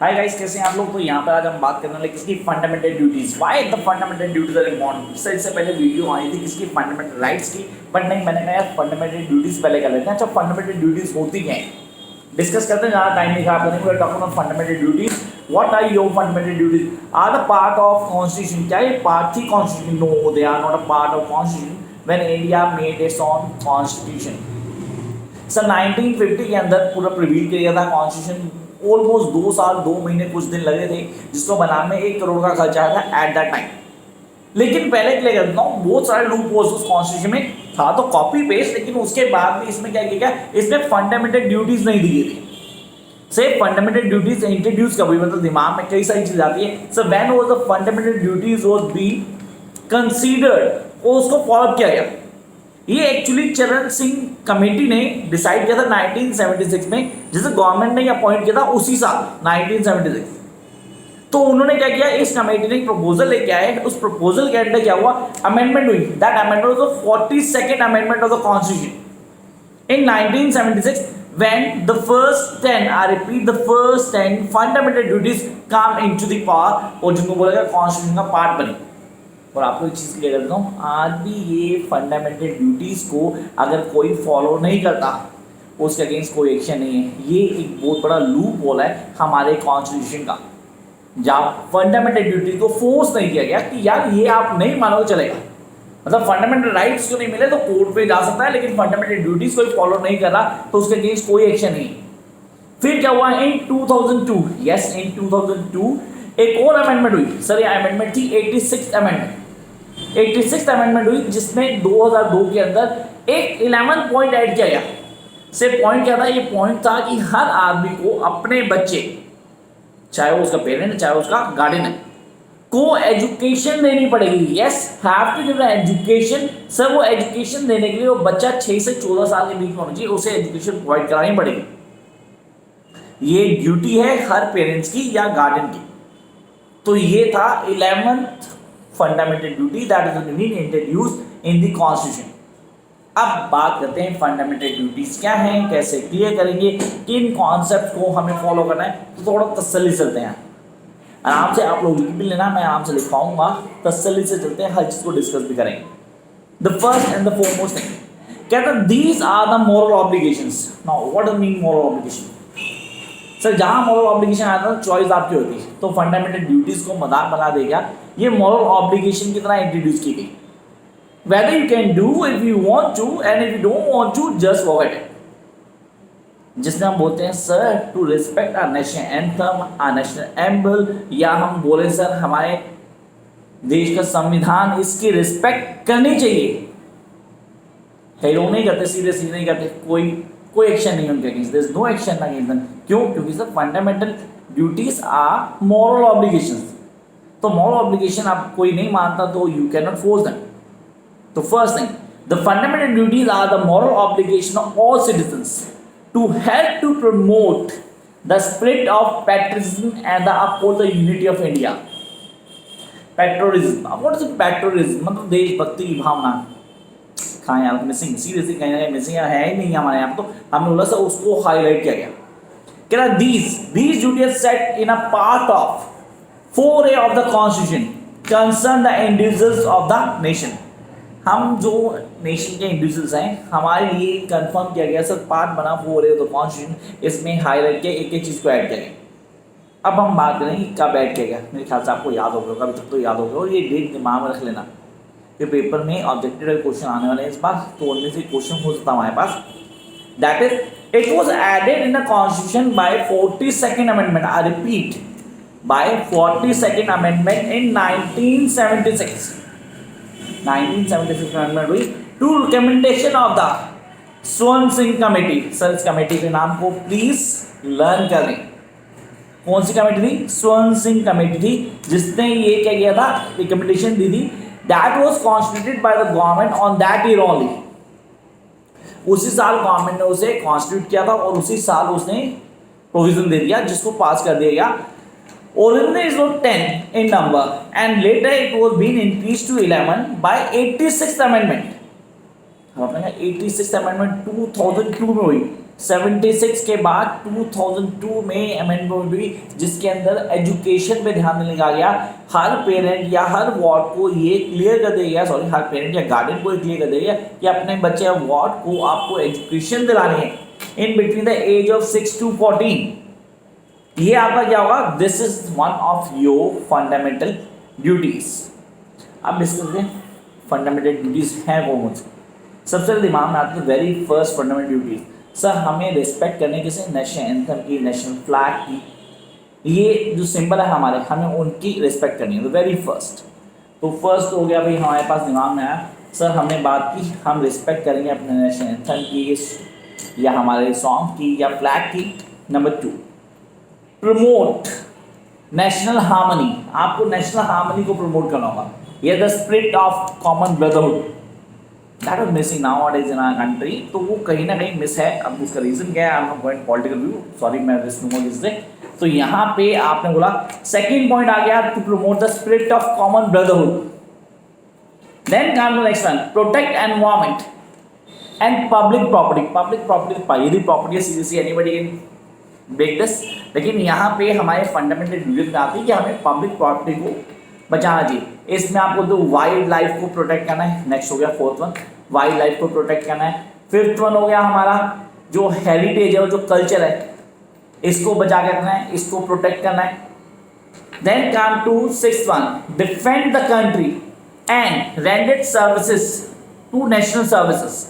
Hi guys, कैसे हैं आप लोग। तो यहाँ पर आज हम बात करने वाले किसकी fundamental duties, why the fundamental duties are important. इससे पहले वीडियो आई थी किसकी, फंडामेंटल राइट्स की, बट नहीं, मैंने कहा यार फंडामेंटल ड्यूटीज पहले कर लेते हैं। अच्छा, फंडामेंटल ड्यूटीज होती क्या है डिस्कस करते हैं, ज़्यादा टाइम नहीं खराब करेंगे। We are talking about fundamental duties. What are your fundamental duties? Are the part of constitution. क्या ये पार्ट थी constitution? No, they are not a part of constitution when India made its own constitution. Sir 1950 के अंदर पूरा प्रिवील किया था constitution. Almost 2 साल 2 महीने कुछ दिन लगे थे, जिसको बनाने में 1 करोड़ का खर्चा आया था एट दैट टाइम। लेकिन पहले के लिए करता हूँ, बहुत सारे लूप होल्स उस कॉन्स्टिट्यूशन में था, तो कॉपी पेस्ट। लेकिन उसके बाद भी इसमें क्या किया गया, इसमें फंडामेंटल ड्यूटीज नहीं दी गई थी। से फंडामेंटल ड्यूटीज इंट्रोड्यूस कभी, मतलब दिमाग में कई सारी चीज आती है। So when was the fundamental duties was be considered, उसको फॉलो किया गया। ये एक्चुअली चरण सिंह कमेटी ने डिसाइड किया था 1976 में, जिसे गवर्नमेंट ने अपॉइंट किया था उसी साल 1976। तो उन्होंने क्या किया, इस कमेटी ने एक प्रपोजल लेके आए। उस प्रपोजल के अंदर क्या हुआ, अमेंडमेंट हुई। That amendment was the 42nd amendment of the constitution in 1976 when the first 10, I repeat, the first 10 fundamental duties come into the power, और जिनको बोला गया कॉन्स्टिट्यूशन का पार्ट बने। और आपको एक चीज़ क्लियर कर देता हूँ, आज भी ये फंडामेंटल ड्यूटीज़ को अगर कोई फॉलो नहीं करता, उसके अगेंस्ट कोई एक्शन नहीं है। ये एक बहुत बड़ा लूप होल है हमारे कॉन्स्टिट्यूशन का, जहाँ फंडामेंटल ड्यूटीज को फोर्स नहीं किया गया कि यार ये आप नहीं मानोगे चलेगा। मतलब फंडामेंटल राइट्स को नहीं मिले तो कोर्ट पे जा सकता है, लेकिन फंडामेंटल ड्यूटीज कोई फॉलो नहीं कर रहा तो उसके अगेंस्ट कोई एक्शन नहीं। फिर क्या हुआ इन 2002, यस इन 2002 एक और अमेंडमेंट हुई। सर ये अमेंडमेंट थी 86th अमेंडमेंट। 86th अमेंडमेंट हुई, जिसमें 2002 के अंदर एक 11 पॉइंट ऐड किया गया। से पॉइंट क्या था, ये पॉइंट था कि हर आदमी को अपने बच्चे, चाहे वो उसका पेरेंट है चाहे उसका गार्डियन है, को एजुकेशन देनी पड़ेगी। Yes, have to give education. Sir वो एजुकेशन देने के लिए वो बच्चा 6 से 14 साल के बीच में होना चाहिए, उसे एजुकेशन प्रोवाइड करानी पड़ेगी। ये ड्यूटी है हर पेरेंट्स की या गार्डियन की। तो ये था 11th fundamental duty that is been introduced in the constitution. अब बात करते हैं फंडामेंटल ड्यूटीज क्या हैं, कैसे क्लियर करेंगे, किन कॉन्सेप्ट को हमें फॉलो करना है। तो थोड़ा तसल्ली चलते हैं, आराम से आप लोग लिख भी लेना, मैं आराम से लिख पाऊंगा। तसल्ली से चलते हैं, हर चीज को डिस्कस भी करेंगे। The first and the foremost thing कहता है these are the moral obligations. Now what does mean moral obligation? Sir जहां मॉरल ऑब्लिगेशन आता है चॉइस आपकी होती है, तो फंडामेंटल ड्यूटीज को मदार बना देगा। ये मॉरल ऑब्लिगेशन की तरह इंट्रोड्यूस की गई। Whether you can do if you want to and if you don't want to just forget it. जिसमें हम बोलते हैं sir to respect our national anthem, our national emblem, या हम बोले सर हमारे देश का संविधान, इसकी रिस्पेक्ट करनी चाहिए। है लोग नहीं करते, सीरियसली नहीं करते, कोई एक्शन नहीं उनके against, there is no action against them. क्यों? क्योंकि sir fundamental duties are moral obligations. तो मॉरल ऑब्लिगेशन आप कोई नहीं मानता तो you can not force them. तो first thing, the fundamental duties are the moral obligation of all citizens to help to promote the spirit of patriotism and the uphold the unity of India. Patriotism, what is patriotism? मतलब देशभक्ति की भावना। कहाँ यार missing, seriously कहीं ना कहीं missing है ही नहीं हमारे यहाँ। तो हमने बोला सर उसको हाईलाइट किया गया। क्या ना these duties set in a part of 4A of the Constitution concern the individuals of the nation। हम जो नेशन के इंडिविजुअल्स हैं, हमारे लिए कंफर्म किया गया सर, पार्ट बना 4A ऑफ द कॉन्स्टिट्यूशन, इसमें हाईलाइट किया, एक एक चीज़ को ऐड किया गया। अब हम बात करेंगे कब ऐड किया गया। मेरे ख्याल से आपको याद होगा, अभी तक तो याद होगा, और ये डेट दिमाग में रख लेना कि पेपर में ऑब्जेक्टिव क्वेश्चन आने वाले हैं इस बार, तो उनमें से क्वेश्चन हो सकता है हमारे पास। That is it was added in the constitution by 42nd amendment, I repeat, by 42nd amendment in 1976 amendment हुई to recommendation of the स्वर्ण सिंह कमेटी। सर इस कमेटी के नाम को प्लीज लर्न कर लें। कौन सी कमेटी थी? स्वर्ण सिंह कमेटी थी, जिसने ये क्या किया था, रिकमेंडेशन दी थी। That was constituted by the government on that year only. उसी साल गवर्नमेंट ने उसे कॉन्स्टिट्यूट किया था और उसी साल उसने प्रोविजन दे दिया, जिसको पास कर दिया गया। Originally it was 10 in number and later it was been increase to 11 by 86th amendment. हम अपने 86th अमेंडमेंट 2002 में हुई। 76 के बाद 2002 में अमेंडमेंट हुई, जिसके अंदर एजुकेशन पे ध्यान देने का गया। हर पेरेंट या हर वार्ड को ये क्लियर कर दिया गया, सॉरी हर पेरेंट या गार्डियन को ये क्लियर कर दिया गया कि अपने बच्चे या वार्ड को आपको एजुकेशन दिलानी है in between the age of 6 to 14। ये आपका क्या होगा, this is one of your fundamental duties. अब डिस्कस करें फंडामेंटल ड्यूटीज हैं कौन सी। सबसे पहले दिमाग में आती है very first fundamental duties, sir हमें रिस्पेक्ट करने किसे, नेशनल एंथम की, नेशनल फ्लैग की, ये जो सिंबल है हमारे, हमें उनकी रिस्पेक्ट करनी है। तो वेरी फर्स्ट, तो फर्स्ट हो गया भाई हमारे पास दिमाग में आया, सर हमने बात की हम रिस्पेक्ट करेंगे अपने नेशनल एंथम की या हमारे सॉन्ग की या फ्लैग की। नंबर 2, प्रमोट नेशनल हार्मनी, आपको नेशनल हार्मनी को प्रमोट करना होगा। ये the spirit of common brotherhood that is missing nowadays in our country, तो वो कहीं ना कहीं मिस है। अब उसका रीजन क्या है, आई am not going political view, sorry मैं रिस्क लूंगा इससे। तो यहाँ पे आपने बोला सेकंड पॉइंट आ गया, to promote the spirit of common brotherhood. Then come to next one, protect environment and public property. Public property private property है, seriously anybody can break this, लेकिन यहाँ पे हमारे फंडामेंटल ड्यूटी में आती है कि हमें पब्लिक प्रॉपर्टी को बचाना चाहिए। इसमें आपको तो वाइल्ड लाइफ को प्रोटेक्ट करना है, नेक्स्ट हो गया फोर्थ वन, वाइल्ड लाइफ को प्रोटेक्ट करना है। फिफ्थ वन हो गया हमारा जो हेरिटेज है और जो कल्चर है इसको बचा के रखना है, इसको प्रोटेक्ट करना है। Then come to sixth one, defend the country and render services to national services.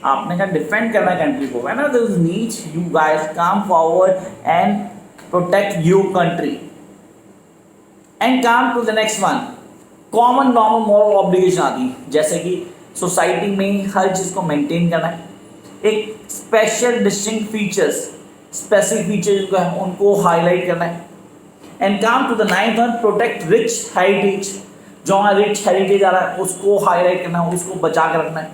आपने कहा डिफेंड करना है कंट्री को, है ना, this needs you guys come forward and protect your country. And come to the next one, common normal moral obligation आती है, जैसे कि सोसाइटी में हर चीज़ को मेंटेन करना है, एक special distinct features, specific features जो है उनको हाईलाइट करना है। And come to the ninth one, protect rich heritage, जो हमारा रिच हेरिटेज आ रहा है उसको हाईलाइट करना है, उसको बचा कर रखना है।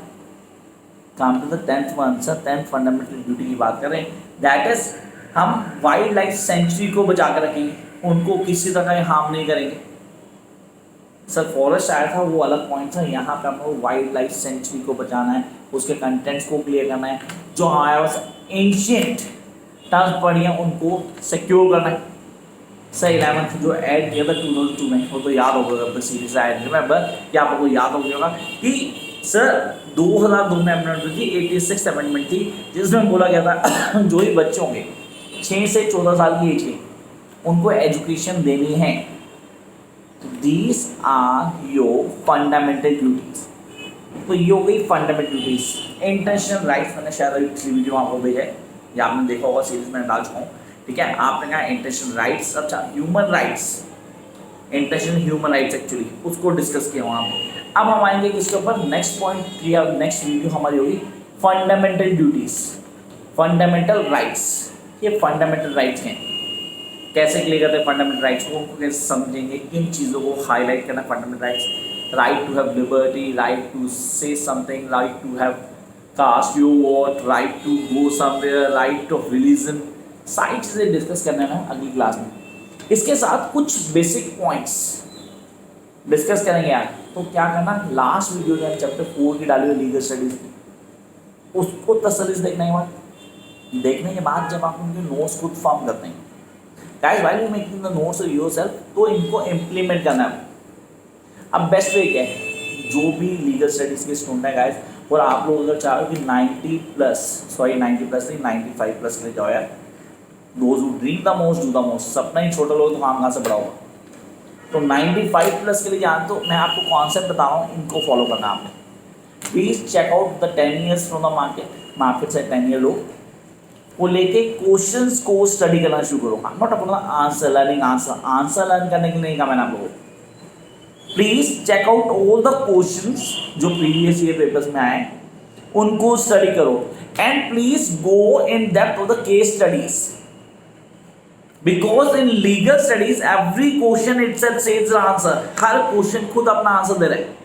Come to the tenth one, sir tenth fundamental duty की बात करें, दैट इज हम वाइल्ड लाइफ सेंचुरी को बचा कर रखेंगे, उनको किसी तरह हार्म नहीं करेंगे। सर फॉरेस्ट आया था वो अलग पॉइंट था, यहाँ पे हमको वाइल्ड लाइफ सेंचुरी को बचाना है, उसके कंटेंट्स को क्लियर करना है, जो हमारे पास एंशियंट टर्म्स पढ़ी हैं उनको सिक्योर करना है। सर 11th जो ऐड किया था 2002 में, वो तो याद होगा सीरीज ऐड रिमेंबर कि आप लोगों को याद हो गया होगा कि सर 2002 में अमेंडमेंट हुई थी, 86 अमेंडमेंट थी, जिसमें बोला गया था जो ही बच्चे होंगे 6 से 14 साल की एज के उनको एजुकेशन देनी है। These are your fundamental duties. तो ये हो गई फंडामेंटल ड्यूटीज। इंटरनेशनल राइट्स मैंने शायद अभी वीडियो आपको भेजा है या आपने देखा होगा, सीरीज में डाल चुका हूँ, ठीक है। आपने कहा इंटरनेशनल राइट्स, अच्छा human rights, international human rights actually उसको डिस्कस किया वहाँ पे। अब हम आएंगे किसके ऊपर, next point clear, next video हमारी होगी फंडामेंटल ड्यूटीज, फंडामेंटल राइट्स। ये फंडामेंटल राइट्स हैं, कैसे क्लियर करते हैं फंडामेंटल राइट्स को, कैसे समझेंगे, किन चीज़ों को हाईलाइट करना fundamental rights, right to have liberty, right to say something, right to have cast your vote, right to go somewhere, right of religion, सारी चीज़ें डिस्कस करना है अगली क्लास में। इसके साथ कुछ बेसिक पॉइंट्स डिस्कस करेंगे यार। तो क्या करना, लास्ट वीडियो जो चैप्टर 4 की डाली हुई लीगल स्टडीज की, उसको तसल्ली से देखने के बाद जब आप उनके नोट्स खुद फॉर्म करते हैं, guys while you making the notes yourself, तो इनको इम्प्लीमेंट करना है। अब बेस्ट वे क्या है, जो भी लीगल स्टडीज़ के स्टूडेंट है गाइस, और आप लोग अगर चाहो कि 90 प्लस नहीं 95 प्लस के लिए जाओ यार, those who dream the most do the most, सपना ही छोटा लोग तो काम कहाँ से बड़ा होगा। तो 95 प्लस के लिए जान, तो मैं आपको कॉन्सेप्ट बता रहा हूँ, इनको फॉलो करना आपने। Please check out the 10 years from the market से 10 ईयर लोग को लेके क्वेश्चंस को स्टडी करना शुरू करो। आई एम नॉट अपना आंसर लर्निंग, आंसर लर्न करने के लिए नहीं कहा मैंने आप लोगों को। Please check out all the questions जो प्रीवियस ईयर पेपर्स में आए, उनको स्टडी करो and please go in depth of the case studies, because in legal studies every question itself says the answer. हर क्वेश्चन खुद अपना आंसर दे रहे हैं।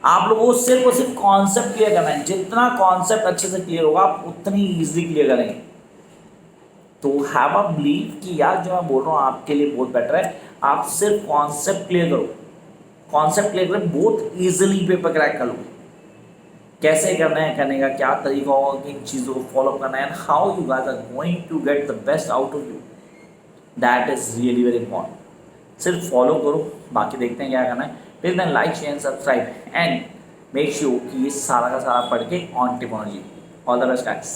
आप लोगों को सिर्फ और सिर्फ कॉन्सेप्ट क्लियर करना है। जितना कॉन्सेप्ट अच्छे से क्लियर होगा आप उतनी ईजिली क्लियर करेंगे। तो हैव अ बिलीव कि यार जो मैं बोल रहा हूँ आपके लिए बहुत बेटर है। आप सिर्फ कॉन्सेप्ट क्लियर करो, कॉन्सेप्ट क्लियर करें, बहुत ईजिली पेपर क्रैक कर लोगे। कैसे करना है, करने का क्या तरीका होगा, किन चीज़ों को फॉलो करना है, and how you guys are going to get the best out of you, that is really very important. सिर्फ फॉलो करो, बाकी देखते हैं क्या करना है। Till then like share subscribe and make sure कि ये सारा का सारा पढ़ के ऑन टिप ऑन जी। All the best guys.